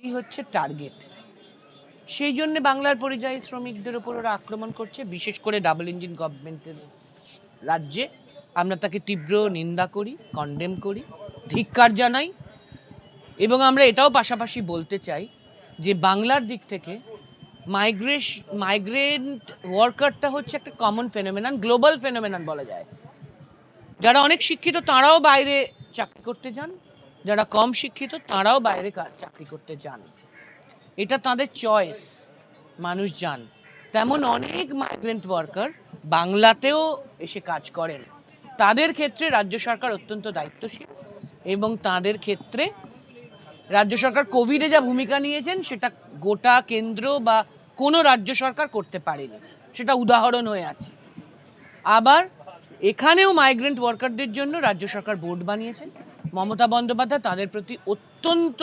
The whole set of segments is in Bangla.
এই হচ্ছে টার্গেট। সেই জন্য বাংলার পরিযায়ী শ্রমিকদের উপর ওরা আক্রমণ করছে, বিশেষ করে ডাবল ইঞ্জিন গভর্নমেন্টের রাজ্যে। আমরা তাকে তীব্র নিন্দা করি, কন্ডেম করি, ধিক্কার জানাই। এবং আমরা এটাও পাশাপাশি বলতে চাই যে বাংলার দিক থেকে মাইগ্রেন্ট ওয়ার্কারটা হচ্ছে একটা কমন ফেনোমেনন, গ্লোবাল ফেনোমেনন বলা যায়। যারা অনেক শিক্ষিত তারাও বাইরে চাকরি করতে যান, যারা কম শিক্ষিত তারাও বাইরে চাকরি করতে যান। এটা তাদের চয়েস, মানুষ যান। তেমন অনেক মাইগ্রেন্ট ওয়ার্কার বাংলাতেও এসে কাজ করেন। তাদের ক্ষেত্রে রাজ্য সরকার অত্যন্ত দায়িত্বশীল এবং তাদের ক্ষেত্রে রাজ্য সরকার কোভিডে যা ভূমিকা নিয়েছেন সেটা গোটা কেন্দ্র বা কোনো রাজ্য সরকার করতে পারেনি, সেটা উদাহরণ হয়ে আছে। আবার এখানেও মাইগ্রেন্ট ওয়ার্কারদের জন্য রাজ্য সরকার বোর্ড বানিয়েছেন। মমতা বন্দ্যোপাধ্যায় তাদের প্রতি অত্যন্ত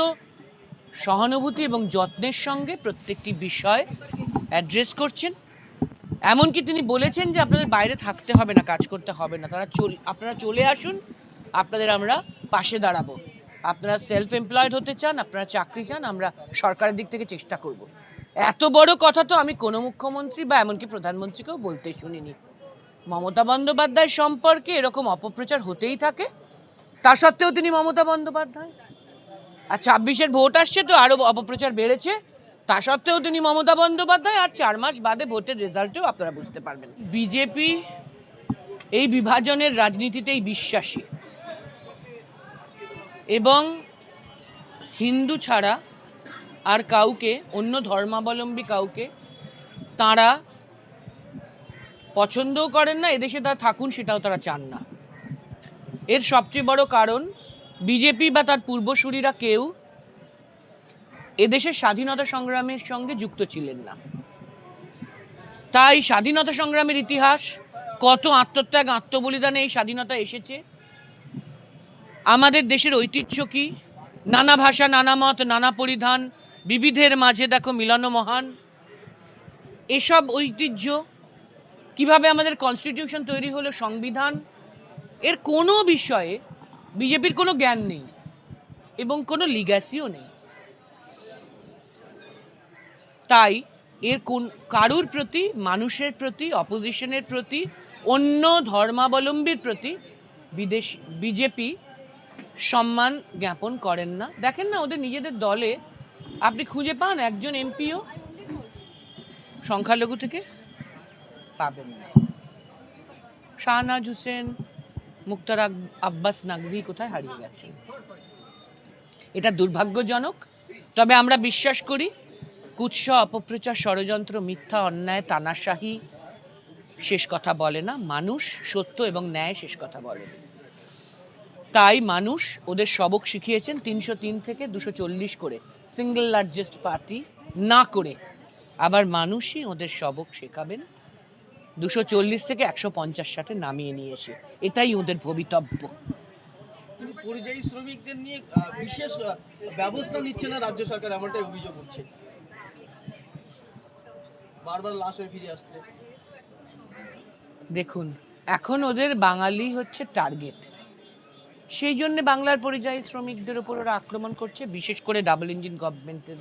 সহানুভূতি এবং যত্নের সঙ্গে প্রত্যেকটি বিষয় অ্যাড্রেস করছেন। এমনকি তিনি বলেছেন যে আপনাদের বাইরে থাকতে হবে না, কাজ করতে হবে না, আপনারা চলে আসুন, আপনাদের আমরা পাশে দাঁড়াবো। আপনারা সেলফ এমপ্লয়েড হতে চান, আপনারা চাকরি চান, আমরা সরকারের দিক থেকে চেষ্টা করব। এত বড় কথা তো আমি কোনো মুখ্যমন্ত্রী বা এমনকি প্রধানমন্ত্রীকেও বলতে শুনিনি। মমতা বন্দ্যোপাধ্যায় সম্পর্কে এরকম অপপ্রচার হতেই থাকে, তা সত্ত্বেও তিনি মমতা বন্দ্যোপাধ্যায়। আর 26-এর ভোট আসছে তো আরও অপপ্রচার বেড়েছে, তা সত্ত্বেও তিনি মমতা বন্দ্যোপাধ্যায়। আর 4 মাস বাদে ভোটের রেজাল্টেও আপনারা বুঝতে পারবেন। বিজেপি এই বিভাজনের রাজনীতিতেই বিশ্বাসী এবং হিন্দু ছাড়া আর কাউকে, অন্য ধর্মাবলম্বী কাউকে তাঁরা পছন্দও করেন না, এদেশে তারা থাকুন সেটাও তারা চান না। এর সবচেয়ে বড় কারণ বিজেপি বা তার পূর্বসূরীরা কেউ এদেশের স্বাধীনতা সংগ্রামের সঙ্গে যুক্ত ছিলেন না। তাই স্বাধীনতা সংগ্রামের ইতিহাস, কত আত্মত্যাগ আত্মবলিদানে এই স্বাধীনতা এসেছে, আমাদের দেশের ঐতিহ্য কি, নানা ভাষা নানা মত নানা পরিধান, বিবিধের মাঝে দেখো মিলন মহান, এসব ঐতিহ্য, কিভাবে আমাদের কনস্টিটিউশন তৈরি হলো, সংবিধান, এর কোনো বিষয়ে বিজেপির কোনো জ্ঞান নেই এবং কোনো লিগ্যাসিও নেই। তাই এর কারুর প্রতি, মানুষের প্রতি, অপোজিশনের প্রতি, অন্য ধর্মাবলম্বীর প্রতি বিজেপি সম্মান জ্ঞাপন করেন না। দেখেন না, ওদের নিজেদের দলে আপনি খুঁজে পান একজন এমপিও সংখ্যালঘু থেকে? পাবেন না। শাহনাজ হুসেন, মুক্তার আব্বাস নাকভি কোথায় হারিয়ে গেছেন। এটা দুর্ভাগ্যজনক। তবে আমরা বিশ্বাস করি কুৎসা, অপপ্রচার, ষড়যন্ত্র, মিথ্যা, অন্যায়, তানাশাহি শেষ কথা বলে না। মানুষ সত্য এবং ন্যায় শেষ কথা বলে। তাই মানুষ ওদের সবক শিখিয়েছেন 303 থেকে 240 করে, সিঙ্গল লার্জেস্ট পার্টি না করে। আবার মানুষই ওদের সবক শেখাবেন 240 থেকে 150 নামিয়ে নিয়ে এসে। এটাই ওদের ভবিতব্য। পরিযায়ী শ্রমিকদের নিয়ে বিশেষ ব্যবস্থা নিচ্ছে না রাজ্য সরকার, এমনটাই অভিযোগ উঠছে। বারবার লাশ হয়ে ফিরে আসছে। দেখুন, এখন ওদের বাঙালি হচ্ছে টার্গেট। সেই জন্য বাংলার পরিযায়ী শ্রমিকদের উপর ওরা আক্রমণ করছে, বিশেষ করে ডাবল ইঞ্জিন গভর্নমেন্টের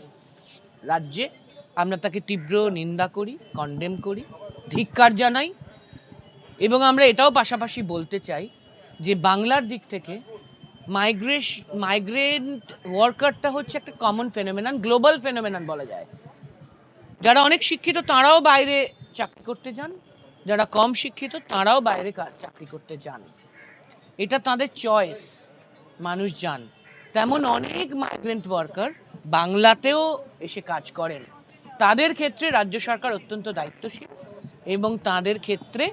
রাজ্যে। আমরা তাকে তীব্র নিন্দা করি, কন্ডেম করি, ধিক্কার জানাই। এবং আমরা এটাও পাশাপাশি বলতে চাই যে বাংলার দিক থেকে মাইগ্রেন্ট ওয়ার্কারটা হচ্ছে একটা কমন ফেনোমেনন, গ্লোবাল ফেনোমেনন বলা যায়। যারা অনেক শিক্ষিত তারাও বাইরে চাকরি করতে যান, যারা কম শিক্ষিত তারাও বাইরে চাকরি করতে যান। এটা তাদের চয়েস, মানুষ যান। তেমন অনেক মাইগ্রেন্ট ওয়ার্কার বাংলাতেও এসে কাজ করেন। তাদের ক্ষেত্রে রাজ্য সরকার অত্যন্ত দায়িত্বশীল এবং তাদের ক্ষেত্রে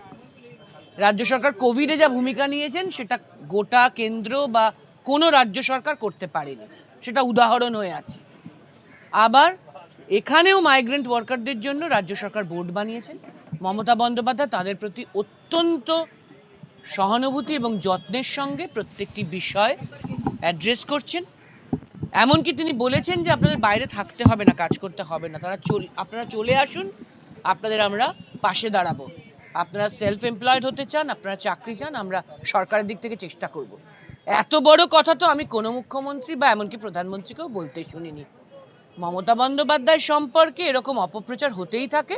রাজ্য সরকার কোভিডে যা ভূমিকা নিয়েছেন সেটা গোটা কেন্দ্র বা কোনো রাজ্য সরকার করতে পারেনি, সেটা উদাহরণ হয়ে আছে। আবার এখানেও মাইগ্রেন্ট ওয়ার্কারদের জন্য রাজ্য সরকার বোর্ড বানিয়েছেন। মমতা বন্দ্যোপাধ্যায় তাদের প্রতি অত্যন্ত সহানুভূতি এবং যত্নের সঙ্গে প্রত্যেকটি বিষয় অ্যাড্রেস করছেন। এমনকি তিনি বলেছেন যে আপনাদের বাইরে থাকতে হবে না, কাজ করতে হবে না, আপনারা চলে আসুন, আপনাদের আমরা পাশে দাঁড়াবো। আপনারা সেলফ এমপ্লয়েড হতে চান, আপনারা চাকরি চান, আমরা সরকারের দিক থেকে চেষ্টা করব। এত বড় কথা তো আমি কোনো মুখ্যমন্ত্রী বা এমনকি প্রধানমন্ত্রীকেও বলতে শুনিনি। মমতা বন্দ্যোপাধ্যায় সম্পর্কে এরকম অপপ্রচার হতেই থাকে।